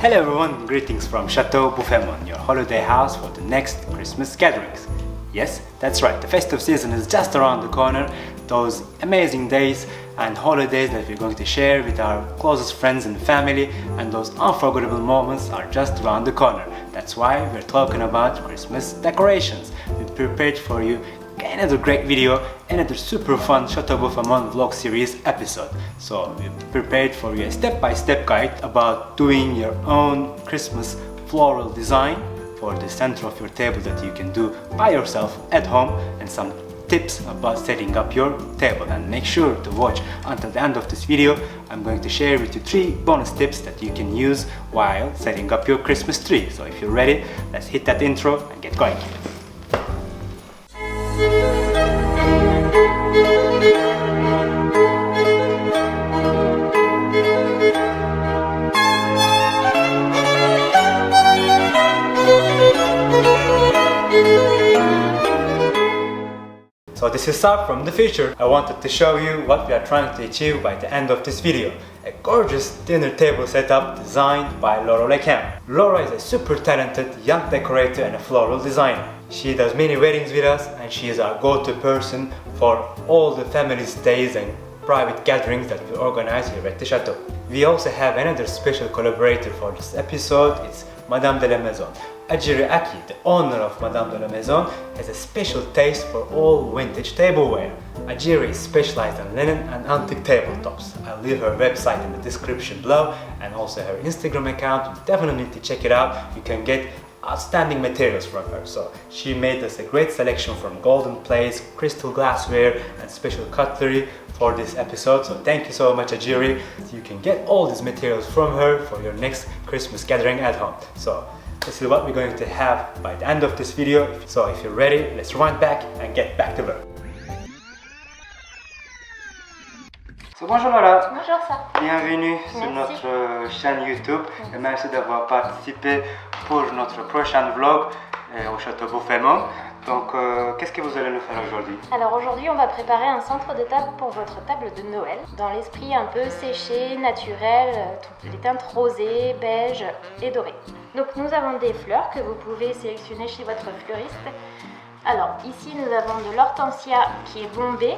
Hello everyone, greetings from Chateau Bouffe, your holiday house for the next Christmas gatherings. Yes, that's right, the festive season is just around the corner. Those amazing days and holidays that we're going to share with our closest friends and family, and those unforgettable moments are just around the corner. That's why we're talking about Christmas decorations. We've prepared for you another great video, another super fun Chateau Bouffe vlog series episode. So we prepared for you a step-by-step guide about doing your own Christmas floral design for the center of your table that you can do by yourself at home, and some tips about setting up your table. And make sure to watch until the end of this video. I'm going to share with you 3 bonus tips that you can use while setting up your Christmas tree. So if you're ready, let's hit that intro and get going. So this is Sarp from the future. I wanted to show you what we are trying to achieve by the end of this video. A gorgeous dinner table setup designed by Laura. Laura is a super talented young decorator and a floral designer. She does many weddings with us, and she is our go-to person for all the family's days and private gatherings that we organize here at the Chateau. We also have another special collaborator for this episode. It's Madame de la Maison. Ajiri Aki, the owner of Madame de la Maison, has a special taste for all vintage tableware. Ajiri is specialized in linen and antique tabletops. I'll leave her website in the description below, and also her Instagram account. You definitely need to check it out. You can get outstanding materials from her. So she made us a great selection from golden plates, crystal glassware, and special cutlery for this episode. So thank you so much, Ajiri. You can get all these materials from her for your next Christmas gathering at home. So this is what we're going to have by the end of this video. So if you're ready, let's rewind back and get back to work. So bonjour Laura. Bonjour Sarp. Bienvenue sur notre chaîne YouTube et merci d'avoir participé pour notre prochain vlog au Château Bouffe. Donc qu'est-ce que vous allez nous faire aujourd'hui? Alors aujourd'hui on va préparer un centre de table pour votre table de Noël dans l'esprit un peu séché, naturel, les teintes rosées, beige et dorées. Donc nous avons des fleurs que vous pouvez sélectionner chez votre fleuriste. Alors ici nous avons de l'hortensia qui est bombée.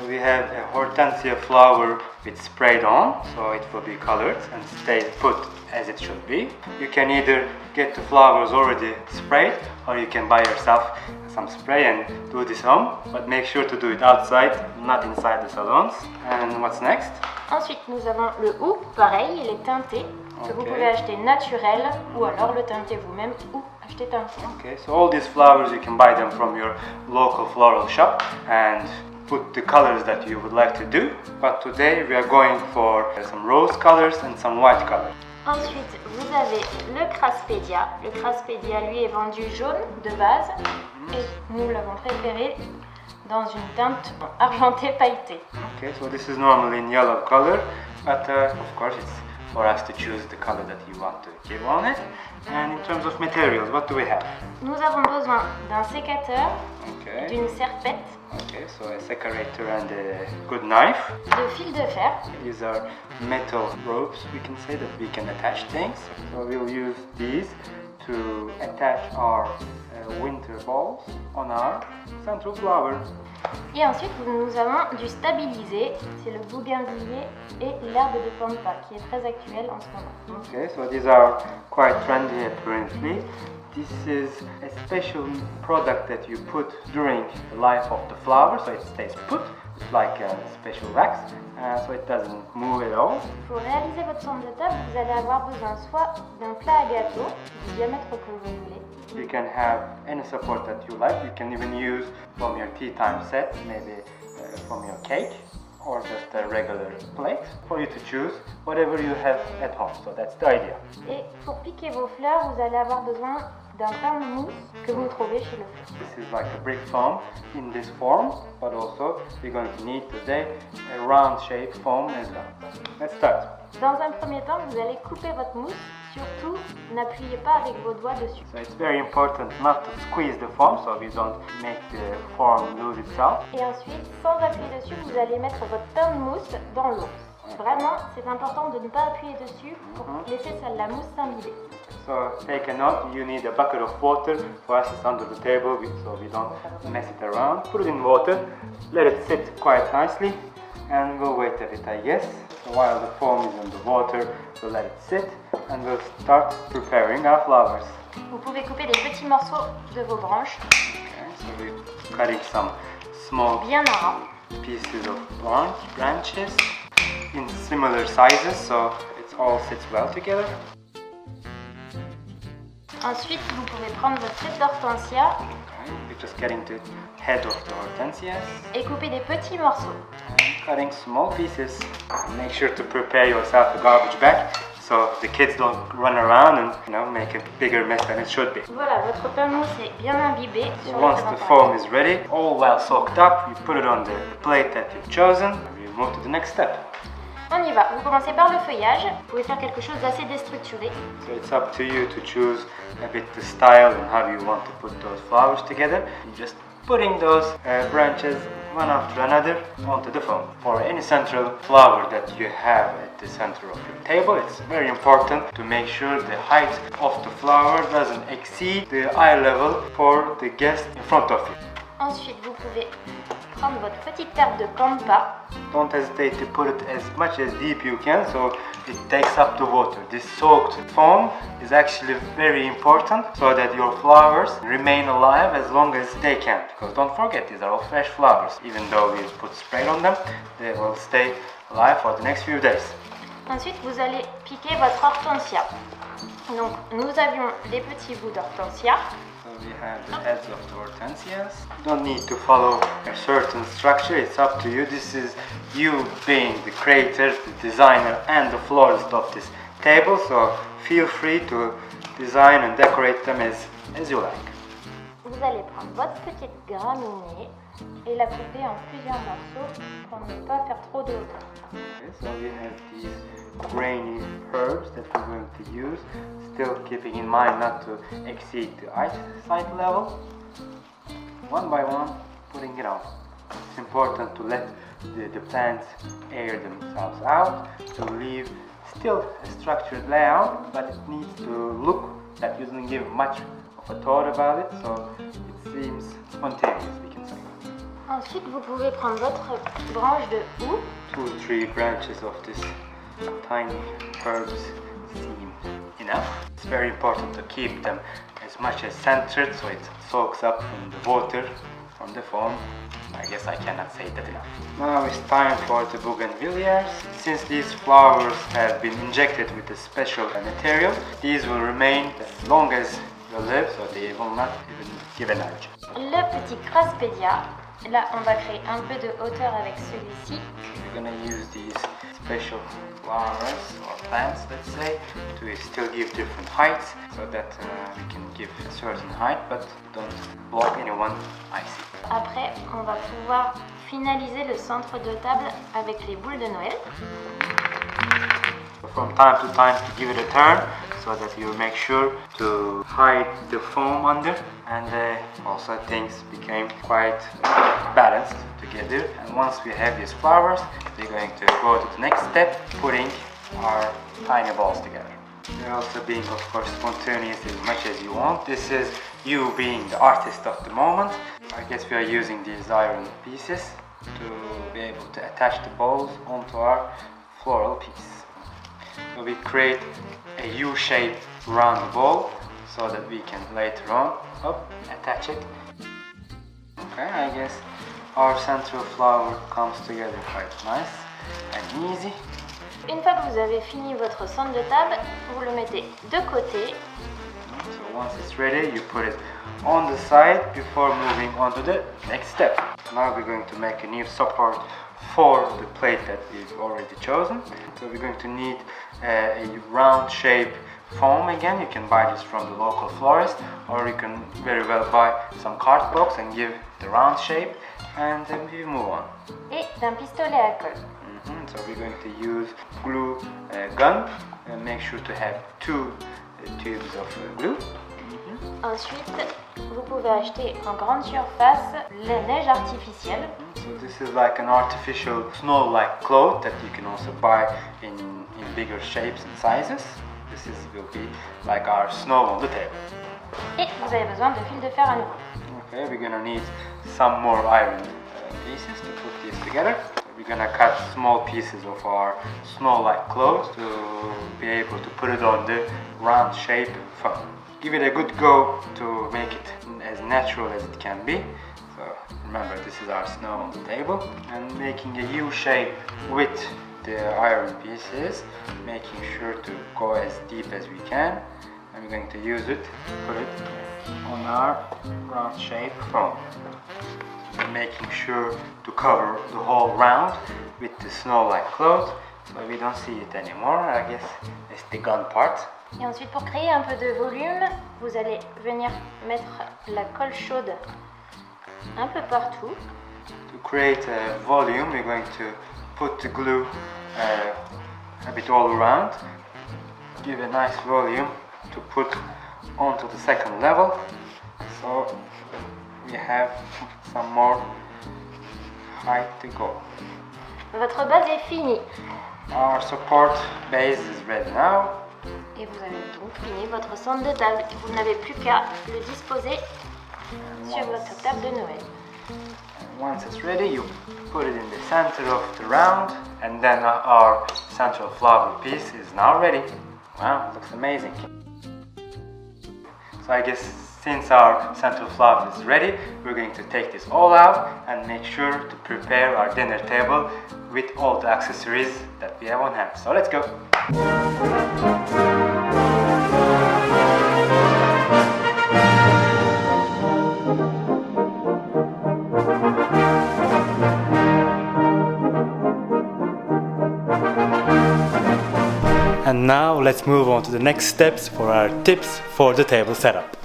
We have a hortensia flower with sprayed on, so it will be colored and stay put as it should be. You can either get the flowers already sprayed, or you can buy yourself some spray and do this home, but make sure to do it outside, not inside the salons. And what's next? Ensuite nous avons le hou, pareil, il est teinté, que vous pouvez acheter naturel ou alors le teinter vous-même ou acheter teinté. Okay, so all these flowers you can buy them from your local floral shop and put the colors that you would like to do, but today we are going for some rose colors and some white colors. Ensuite, vous avez le Craspedia. Le Craspedia, lui, est vendu jaune de base et nous l'avons préféré dans une teinte argentée pailletée. Okay, so this is normally in yellow color, but of course it's for us to choose the color that you want to give on it. And in terms of materials, what do we have? Nous avons besoin d'un sécateur, d'une serpette, so a separator and a good knife. de fil de fer. These are metal ropes, we can say, that we can attach things. So we'll use these to attach our winter balls on our central flower. Et ensuite, nous avons du stabilisé, c'est le bougainvillier et l'herbe de pampa qui est très actuel en ce moment. Okay, so these are quite trendy apparently. This is a special product that you put during the life of the flower, so it stays put. It's like a special wax, so it doesn't move at all. Pour réaliser votre centre de table, vous allez avoir besoin soit d'un plat à gâteau, du diamètre que vous voulez. You can have any support that you like. You can even use from your tea time set, maybe from your cake, or just a regular plate, for you to choose whatever you have at home. So that's the idea. Et pour piquer vos fleurs, vous allez avoir besoin d'un pain de mousse que vous trouvez chez le fleur. This is like a brick foam in this form, but also we're going to need today a round shape foam as well. Let's start. Dans un premier temps, vous allez couper votre mousse. Surtout, n'appuyez pas avec vos doigts dessus. So it's very important not to squeeze the foam, so we don't make the form lose itself. Et ensuite, sans appuyer dessus, vous allez mettre votre pain de mousse dans l'eau. vraiment, c'est important de ne pas appuyer dessus pour laisser la mousse s'imbiber. So take a note, you need a bucket of water for us. It's under the table so we don't mess it around. Put it in water, let it sit quite nicely, and we'll wait a bit, I guess. So while the foam is in the water, we'll let it sit and we'll start preparing our flowers. Vous pouvez couper des petits morceaux de vos branches. Okay, so we're cutting some small bien en rang. Pieces of branches in similar sizes so it all sits well together. Ensuite, vous pouvez prendre votre tête d'hortensia. Okay, we're just getting the head of the hortensias. Et couper des petits morceaux. Cutting small pieces. Make sure to prepare yourself a garbage bag so the kids don't run around and make a bigger mess than it should be. Voilà, votre pain mousse est bien imbibé. Once the foam is ready, all well soaked up, you put it on the plate that you've chosen. We move to the next step. On y va. Vous commencez par le feuillage. Vous pouvez faire quelque chose d'assez déstructuré. So it's up to you to choose a bit the style and how you want to put those flowers together. You're just putting those branches one after another onto the foam. For any central flower that you have at the center of your table, it's very important to make sure the height of the flower doesn't exceed the eye level for the guest in front of you. Ensuite, vous pouvez prendre votre petite tarte de campa. Don't hesitate to put it as much as deep you can so it takes up the water. This soaked foam is actually very important so that your flowers remain alive as long as they can. Because don't forget, these are all fresh flowers. Even though we put spray on them, they will stay alive for the next few days. Ensuite, vous allez piquer votre hortensia. Donc, nous avions des petits bouts d'hortensia. So we have the heads of the hortensias. You don't need to follow a certain structure, it's up to you. This is you being the creator, the designer and the florist of this table, so feel free to design and decorate them as you like. Vous allez prendre votre petite graminée et la couper en plusieurs morceaux pour ne pas faire trop de hauteur. Okay, so we have these grainy herbs that we're going to use, still keeping in mind not to exceed the eyesight level. One by one, putting it on. It's important to let the plants air themselves out, to leave still a structured layout, but it needs to look that you didn't give much of a thought about it, so it seems spontaneous, we can say. Ensuite, vous pouvez prendre votre branche de houx. 2-3 branches of this tiny herbs seem enough. It's very important to keep them as much as centered so it soaks up from the water, from the foam. I guess I cannot say that enough. Now it's time for the bougainvilleas. Since these flowers have been injected with a special material, these will remain as long as you live, so they will not even give an urge. Le petit craspedia. Là, on va créer un peu de hauteur avec celui-ci. We're gonna use these special flowers or plants, let's say, to still give different heights so that we can give a certain height but don't block anyone I see. Après, on va pouvoir finaliser le centre de table avec les boules de Noël. From time to time to give it a turn so that you make sure to hide the foam under, and also things became quite balanced together. And once we have these flowers, we're going to go to the next step, putting our tiny balls together. You're also being, of course, spontaneous as much as you want. This is you being the artist of the moment. I guess we are using these iron pieces to be able to attach the balls onto our floral piece. So we create a U shape around the ball so that we can later on attach it. Okay, I guess our central flower comes together quite nice and easy. Une fois que vous avez fini votre centre de table, vous le mettez de côté. So once it's ready, you put it on the side before moving on to the next step. Now we're going to make a new support for the plate that we've already chosen. So we're going to need a round shape foam again. You can buy this from the local florist, or you can very well buy some card blocks and give the round shape, and then we move on. Et d'un pistolet à colle. So we're going to use glue gun and make sure to have 2 tubes of glue. Ensuite, vous pouvez acheter en grande surface la neige artificielle. So this is like an artificial snow-like cloth that you can also buy in bigger shapes and sizes. Will be like our snow on the table. Et vous avez besoin de fil de fer à nouveau. Okay, we're gonna need some more iron pieces to put these together. So we're gonna cut small pieces of our snow-like cloth to be able to put it on the round shape foam. Give it a good go to make it as natural as it can be. So remember, this is our snow on the table, and making a U shape with the iron pieces, making sure to go as deep as we can, and we're going to use it, put it on our round shape foam. We're making sure to cover the whole round with the snow-like cloth, so we don't see it anymore. I guess it's the gun part. Et ensuite, pour créer un peu de volume, vous allez venir mettre la colle chaude un peu partout. To create a volume, we're going to put the glue a bit all around. Give a nice volume to put onto the second level. So we have some more height to go. Votre base est finie. Our support base is ready now. Et vous avez donc fini votre centre de table. Vous n'avez plus qu'à le disposer sur votre table de Noël. Once it's ready, you put it in the center of the round, and then our central flower piece is now ready. Wow, it looks amazing. So I guess since our central flower is ready, we're going to take this all out and make sure to prepare our dinner table with all the accessories that we have on hand. So let's go. And now let's move on to the next steps for our tips for the table setup.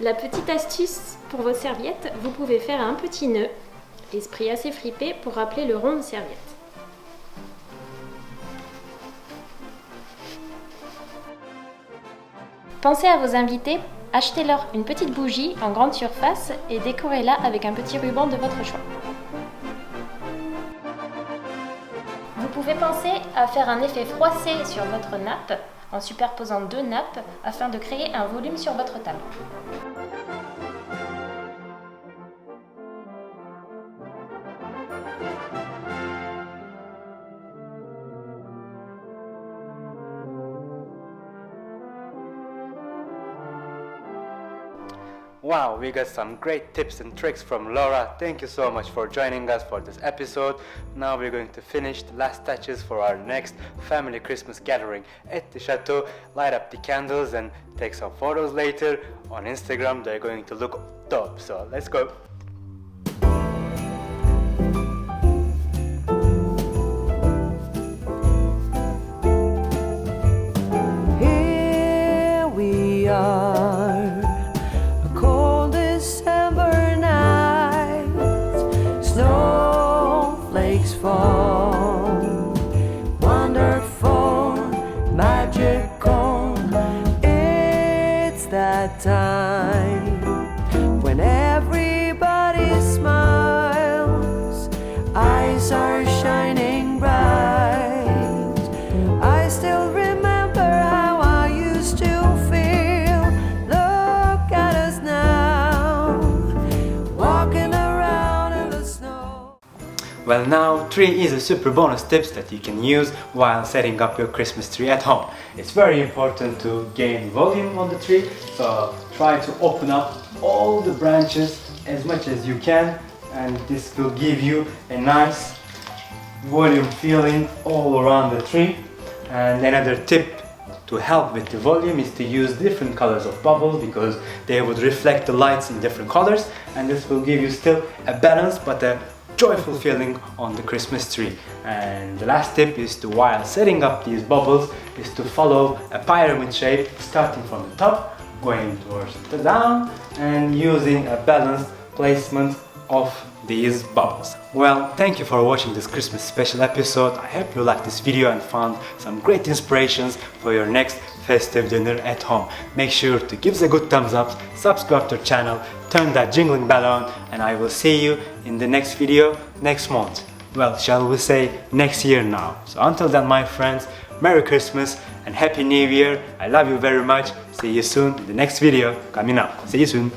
La petite astuce pour vos serviettes, vous pouvez faire un petit nœud, l'esprit assez fripé pour rappeler le rond de serviette. Pensez à vos invités, achetez-leur une petite bougie en grande surface et décorez-la avec un petit ruban de votre choix. Vous pouvez penser à faire un effet froissé sur votre nappe en superposant deux nappes afin de créer un volume sur votre table. Wow, we got some great tips and tricks from Laura. Thank you so much for joining us for this episode. Now we're going to finish the last touches for our next family Christmas gathering at the chateau, light up the candles and take some photos later. On Instagram they're going to look dope, so let's go. Here we are. Wonderful, magical, it's that time when everybody smiles, eyes are shining bright. I still remember how I used to feel. Look at us now, walking around in the snow. Well, now 3 easy super bonus tips that you can use while setting up your Christmas tree at home. It's very important to gain volume on the tree, so try to open up all the branches as much as you can, and this will give you a nice volume feeling all around the tree. And another tip to help with the volume is to use different colors of bubbles, because they would reflect the lights in different colors, and this will give you still a balance but a joyful feeling on the Christmas tree. And the last tip is to, while setting up these bubbles, is to follow a pyramid shape, starting from the top, going towards the down, and using a balanced placement of these bubbles. Well, thank you for watching this Christmas special episode. I hope you liked this video and found some great inspirations for your next festive dinner at home. Make sure to give us a good thumbs up, subscribe to our channel, turn that jingling bell on, and I will see you in the next video next month. Well, shall we say next year now. So until then, my friends, Merry Christmas and Happy New Year. I love you very much. See you soon in the next video coming up. See you soon.